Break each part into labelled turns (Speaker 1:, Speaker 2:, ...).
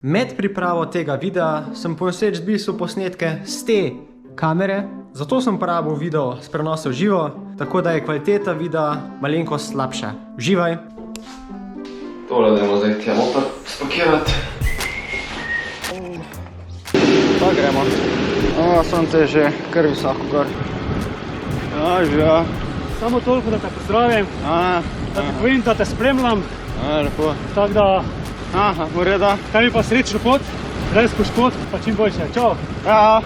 Speaker 1: Med pripravo tega videa sem poseč zbrisal posnetke s te kamere, zato sem uporabil video s prenosa v živo, tako da je kvaliteta videa malenkost slabša. Uživaj!
Speaker 2: Tole dajmo zdaj tjemo pa spakirati.
Speaker 3: Pa gremo. Sonce je že kar visoko gor. Že.
Speaker 4: Samo toliko, da te pozdravim, da ti povem, da te spremljam.
Speaker 3: Lepo.
Speaker 4: Tako da,
Speaker 3: v redu.
Speaker 4: kaj mi pa srečno pot, res poškod, pa čim boljše. Čau!
Speaker 3: Ja.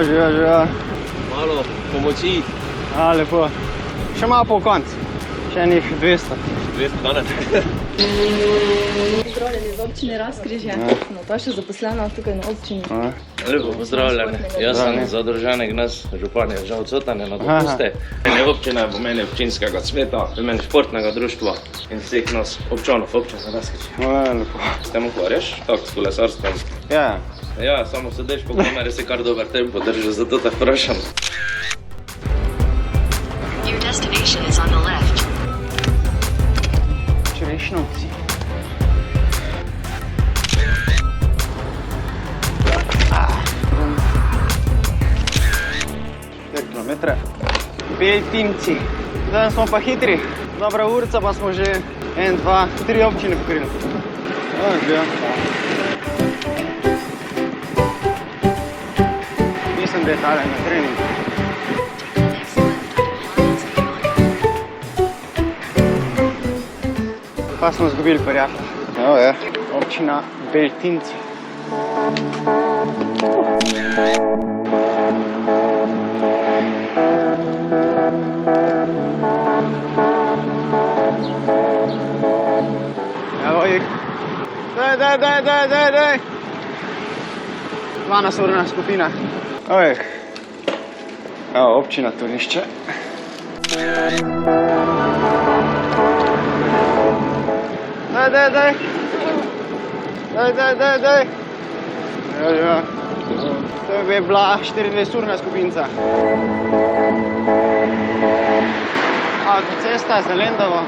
Speaker 3: Že.
Speaker 2: Malo pomoči.
Speaker 3: Lepo. Še malo po koncu. Še enih 200.
Speaker 2: 200 danes.
Speaker 5: Pozdravljeni iz občine Razkrižje. Nataša zaposlena tukaj na občini.
Speaker 2: Lepo pozdravljeni. Jaz sem zadržanek nas, župan je žal odsoten na dopuste. Meni občina pomeni občinskega sveta, pomeni športnega društva in vseh nas občanov občine Razkrižje.
Speaker 3: Lepo.
Speaker 2: S tem ukvarjaš? Tako, s kolesarstvom.
Speaker 3: Ja.
Speaker 2: Ja, samo sedeš po kameri, si kar dober tempo držiš, zato te vprašam.
Speaker 6: Your destination is on the left.
Speaker 3: Čerešnovci. Kilometre. Beltinci. Danes smo pa hitri. Dobra urica pa smo že 1, 2, 3 občine pokrili. Mislim, da je tale na treningu. Pa smo zgubili prijatelja. Občina Beltinci. Evo jih. Daj. 12-urna skupina. Evo, občina Turnišče. Daj. Ja. To bi bila 24-urna skupinca. Avtocesta za Lendavo.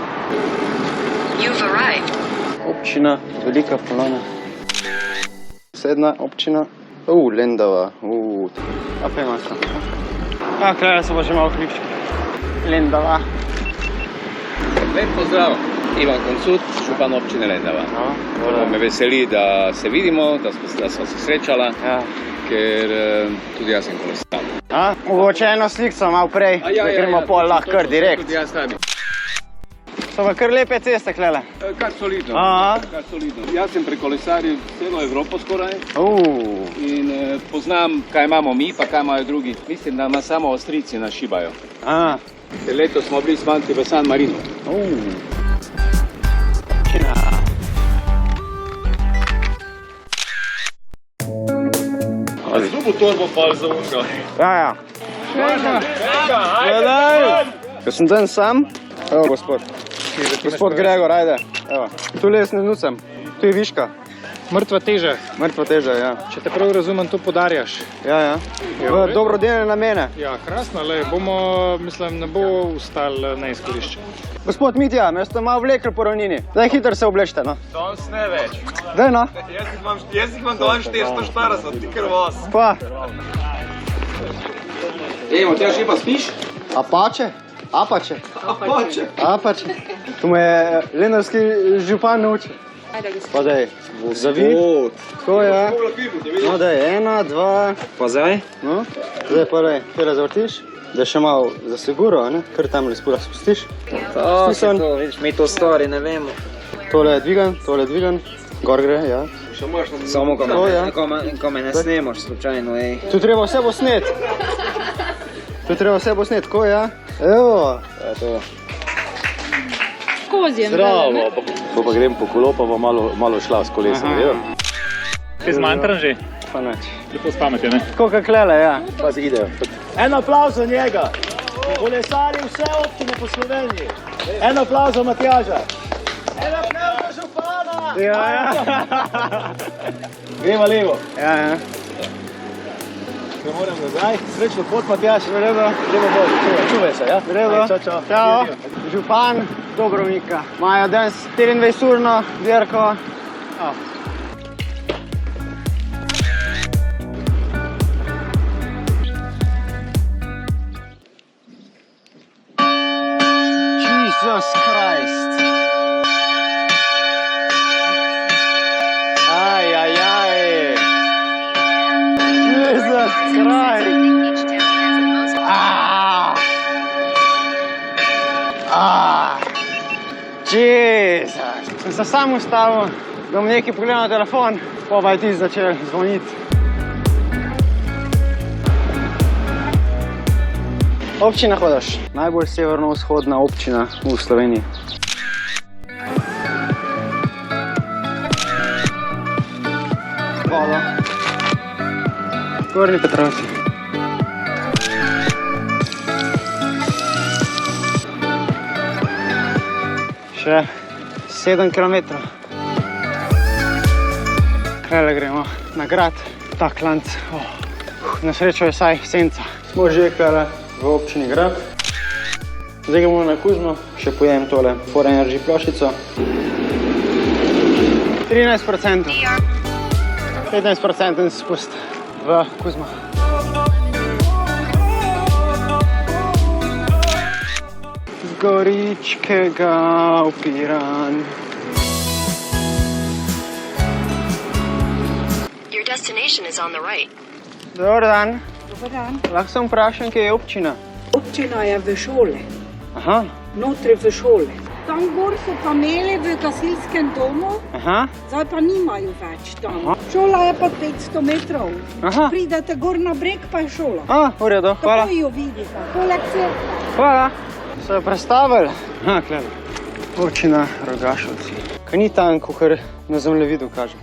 Speaker 6: You've arrived.
Speaker 3: Občina Velika Polana. Sedna občina. Lendava. A pojma sem. Klej so pa že malo hribčki. Lendava.
Speaker 7: Lep pozdrav, Ivan Koncut, župan občine Lendava. Me veseli, da se vidimo, da smo se srečala, ker tudi jaz sem kolesar.
Speaker 3: Mogoče eno slikco malo prej, da gremo pol lahko kar direkt.
Speaker 7: Tudi jaz rabim.
Speaker 3: So pa kar lepe ceste klele.
Speaker 7: Kar solidno. Jaz sem prekolesaril celo Evropo skoraj in poznam, kaj imamo mi, pa kaj imajo drugi. Mislim, da ima samo Avstrijci nas šibajo. Letos smo bili s fanti v San Marinu.
Speaker 2: Zubo torbo pa za ušo.
Speaker 3: Ja. Gledaj! Ko sem dan sam, evo gospod. Gospod Gregor, ajde. Evo. Tule jaz ne nucam. Tu je viška.
Speaker 4: Mrtva teža.
Speaker 3: Mrtva teža, ja.
Speaker 4: Če te prav razumem, to podarjaš.
Speaker 3: Ja. V dobrodelne namene.
Speaker 4: Ja, krasno, le bomo, mislim, ne bo ustal neizkoriščen.
Speaker 3: Gospod Mitja, me ste malo vlekli po ravnini. Daj hitro se oblečite, no.
Speaker 2: Danes ne več.
Speaker 3: Daj, no.
Speaker 2: Jaz jih imam dovolj 440, ti ker vas.
Speaker 3: Pa.
Speaker 7: Matjaž, pa spiš?
Speaker 3: Apače. To me je lendavski župan naučil. Pa daj, zavi. Tako je. No daj, 1, 2.
Speaker 7: Pa zdaj?
Speaker 3: No, zdaj pa daj, tjera zavrtiš. Da še malo za siguro, ne? Kar tam spura spustiš.
Speaker 8: Vidiš, mi to stvari ne vemo.
Speaker 3: Tole je dvigan. Gor gre, ja.
Speaker 8: Samo ko me ne snemaš slučajno, ej.
Speaker 3: Tu treba vse posnet. Ko ja? Evo.
Speaker 8: To.
Speaker 5: Kozjem.
Speaker 2: Zdravo.
Speaker 9: Ko pa grem po kolo, pa bo malo šla s kolesom.
Speaker 4: Ti zmantran že?
Speaker 3: Pa nič.
Speaker 4: Lepo spameti, ne?
Speaker 3: Tako kak lele, ja.
Speaker 9: Pa si idejo.
Speaker 10: En aplavz za njega. Kolesari vse občine po Sloveniji. En aplavz za Matjaža. En aplavz za župana.
Speaker 3: Ja.
Speaker 10: Gremo levo.
Speaker 3: Ja.
Speaker 10: Ne moram nazaj. Srečno pot, Matjaž.
Speaker 3: Vredo.
Speaker 10: Gremo bolj. Čuvaj se, ja?
Speaker 3: Vredo.
Speaker 10: Čau.
Speaker 3: Župan Dobrovnika. Imajo danes 24-urno dirko. Jesus Christ. Aj, aj, aj. Jesus Christ. Jesus. Sem se sam ustavil, da bom nekaj pogledal na telefon, pa je ti začel zvoniti. Občina Hodoš, najbolj severno-vzhodna občina v Sloveniji. Voda. Gornji Petrovci. Še 7 kilometrov. Krele gremo na grad, ta klanc. Na srečo je vsaj senca. Smo že krele v občini Grab. Zdaj gremo na Kuzmo, še pojem tole For Energy ploščico. 13%. 15% spust v Kuzmo. Z Goričkega v Piran.
Speaker 6: Your destination is on the right.
Speaker 3: Dobar dan.
Speaker 11: Dobar dan.
Speaker 3: Lahko sem vprašam, kje je občina?
Speaker 11: Občina je v šole,
Speaker 3: Aha.
Speaker 11: notri v šole. Tam gor so pa imeli v gasilskem domu,
Speaker 3: Aha.
Speaker 11: zdaj pa nimajo več tam. Šola je pa 500 metrov.
Speaker 3: Aha.
Speaker 11: Pridete gor na breg, pa je šola.
Speaker 3: V redu, hvala.
Speaker 11: Tako jo vidite, poleg cerkve.
Speaker 3: Hvala. So jo predstavili? Klede. Občina Rogašovci. Kaj ni tam, kakor na zemljevidu kaže.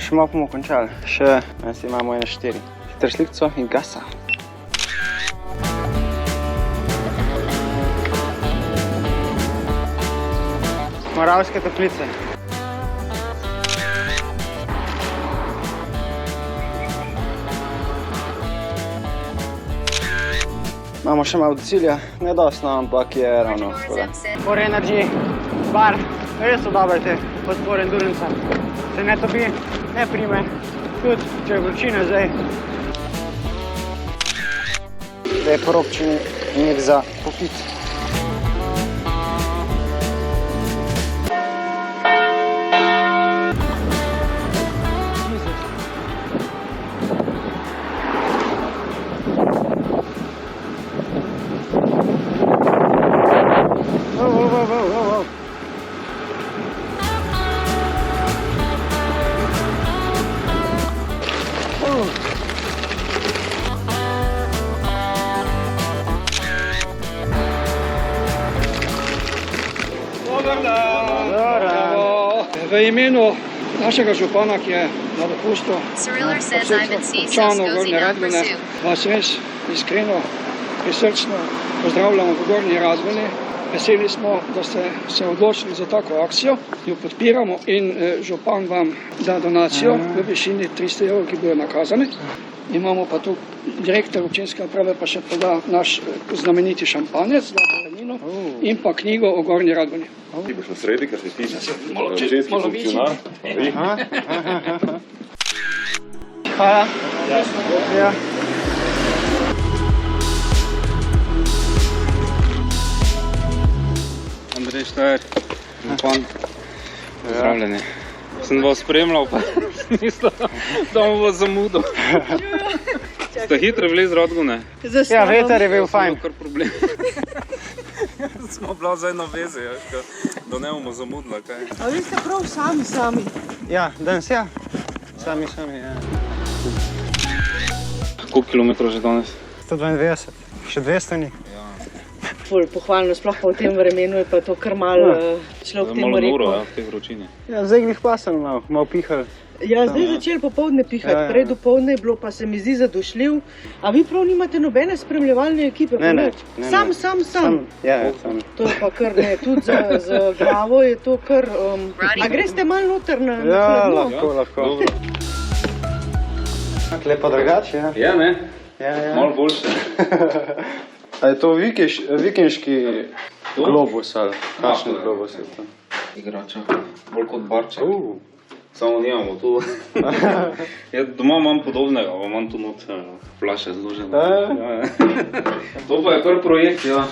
Speaker 3: Še malo bomo končali. Še, imamo 1-4. Hiter slikco in gasa. Moravske Toplice. Imamo še malo do cilja, ne dosti, ampak je ravno tako. For Energy bar, res so dobre te podpore Enduranca. Se ne topi, ne prime, tudi če je vročina zdaj. Zdaj je po občini nek za popit.
Speaker 4: V imenu našega župana, ki je na dopustu, občanov Gornje Radgone, vas res iskreno, prisrčno pozdravljamo v Gornji Radgoni. Veseli smo, da ste se odločili za tako akcijo, jo podpiramo in župan vam da donacijo v višini 300 evrov, ki bojo nakazane. Imamo pa tu direktor občinske uprave, pa še poda naš znameniti šampanjec in pa knjigo o Gornji Radgoni.
Speaker 9: Ti boš na sredi, kar si ti občinski funkcionar.
Speaker 3: Hvala. Ja.
Speaker 12: Andrej Štajer, župan, pozdravljeni. Sem vas spremljal, pa mislim, da vam bo zamudil. Ste hitro bili z Radgone?
Speaker 3: Ja, veter je bil fajn.
Speaker 12: Kar problem. Smo bila zdaj na vezi, da ne bomo zamudila, kaj.
Speaker 11: A vi ste prav sami?
Speaker 3: Ja, danes ja. Sami, ja.
Speaker 12: Koliko kilometrov že danes?
Speaker 3: 192, še 200 ni.
Speaker 11: Ful pohvalno, sploh pa v tem vremenu je pa to kar malo človek temu rekel.
Speaker 12: Malo noro, v tej vročini.
Speaker 3: Ja, zdaj glih pasano malo pihali.
Speaker 11: Ja, zdaj začeli popoldne pihati, prej dopoldne je bilo, pa se mi zdi zadošljiv. A vi prav nimate nobene spremljevalne ekipe?
Speaker 3: Ne.
Speaker 11: Sam.
Speaker 3: Ja, sam.
Speaker 11: To je pa kar ne, tudi za glavo je to kar... A greste malo noter na hladno?
Speaker 3: Ja, lahko. tle pa drugače, ja?
Speaker 12: Je, ne?
Speaker 3: Ja.
Speaker 12: Malo boljše.
Speaker 3: A je to vikinški globus ali kakšen globus je to?
Speaker 12: Igrača, bolj kot barček. Samo nimamo tu. Doma imam podobnega, imam tu not flaše zložene. To pa je kar projekt, ja.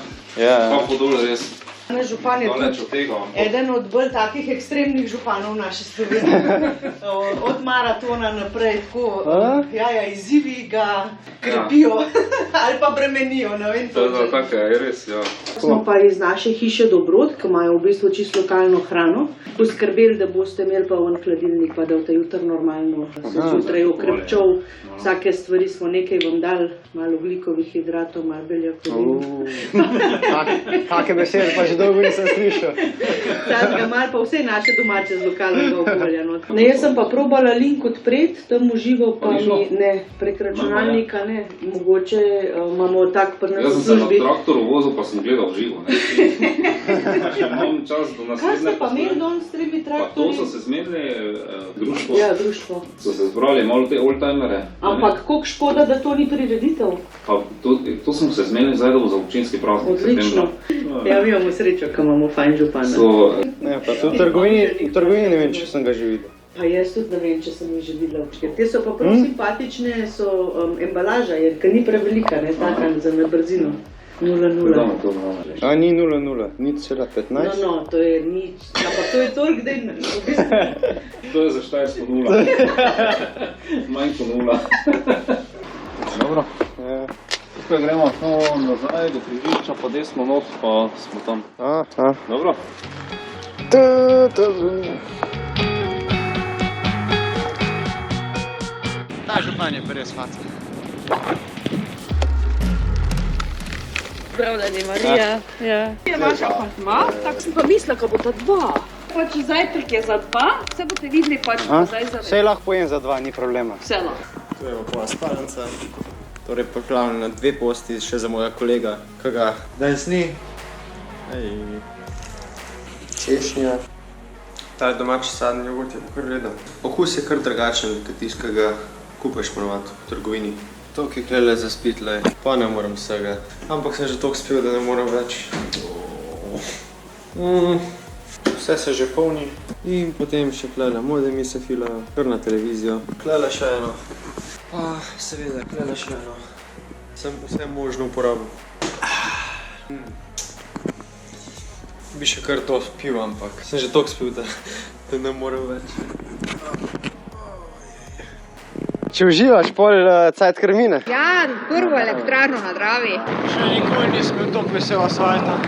Speaker 12: Pa podobno res.
Speaker 11: Naš župan je tudi eden od bolj takih ekstremnih županov naše Slovenije. Od maratona naprej, tako, izzivi ga krepijo ali pa bremenijo, ne vem točno.
Speaker 12: Tako je, res, ja.
Speaker 11: Smo pa iz naše hiše Dobrod, ki imajo v bistvu čisto lokalno hrano, poskrbeli, da boste imeli pa ven hladilnik, pa da boste jutri normalno se zjutraj okrepčal. Vsake stvari smo nekaj vam dali, malo ogljikovih hidratov, malo beljakovin.
Speaker 3: Kake besede pa že dolgo nisem slišal.
Speaker 11: Takega malo pa vse naše domače z lokalnega okolja. Ne, jaz sem pa probala link odpreti, tam v živo pa mi ne, prek računalnika ne. Mogoče imamo tak pri nas v službi.
Speaker 12: Jaz sem se na traktoru vozil, pa sem gledal v živo, ne. Imam čas do naslednje.
Speaker 11: Kaj ste pa imeli danes s temi traktorji?
Speaker 12: Pa to so se zmenili društvo.
Speaker 11: Ja, društvo.
Speaker 12: So se zbrali malo te oldtimere.
Speaker 11: Ampak koliko škoda, da to ni prireditev?
Speaker 12: Pa to smo se zmenili zdaj, da bo za občinski praznik.
Speaker 11: Odlično. Ja, mi imamo srečo, ko imamo fajn župana.
Speaker 3: Ne, pa tu v trgovini ne vem, če sem ga že videl.
Speaker 11: Pa jaz tudi ne vem, če sem jih že videla včeraj. Te so pa prav simpatične, so embalaža, ker ni prevelika, ne, taka za na brzino. 0,0.
Speaker 3: A ni 0,0, ni cela 15?
Speaker 11: No, to je nič. Ampak to je toliko, da je v bistvu...
Speaker 12: To je za Štajersko 0. Manj kot 0.
Speaker 7: Dobro. Tukaj gremo nazaj do križišča, pa desno not, pa smo tam. Dobro?
Speaker 3: Ta župan je pa res faca.
Speaker 5: Zdravljeni, Marija. Ja. Je vaš apartma, tako sem pa mislila, ko bo ta 2. Pač zajtrk je za 2, vse boste videli pač zdaj za 2.
Speaker 3: Vse lahko pojem za 2, ni problema.
Speaker 5: Vse lahko.
Speaker 1: Tu je pa spalnica, torej pripravljeno na 2 posti še za mojega kolega, ki ga danes ni. Češnja. Ta domači sadni jogurt je kar redan. Okus je kar drugačen, kot tisti, ki ga kupaš ponovadi v trgovini. Toliko je klele za spitlej, pa ne morem vsega. Ampak sem že toliko spil, da ne morem več. Vse se že polni. In potem še klele modemi se filajo, kar na televizijo. Klele še eno. Seveda, klele še eno. Sem vse možno uporabil. Bi še kar to spil, ampak sem že toliko spil, da ne morem več.
Speaker 3: Če uživaš pol cajt krmine?
Speaker 13: Ja, prvo elektrarno na Dravi.
Speaker 1: Še nikoli nisem bil toliko vesel asfalta.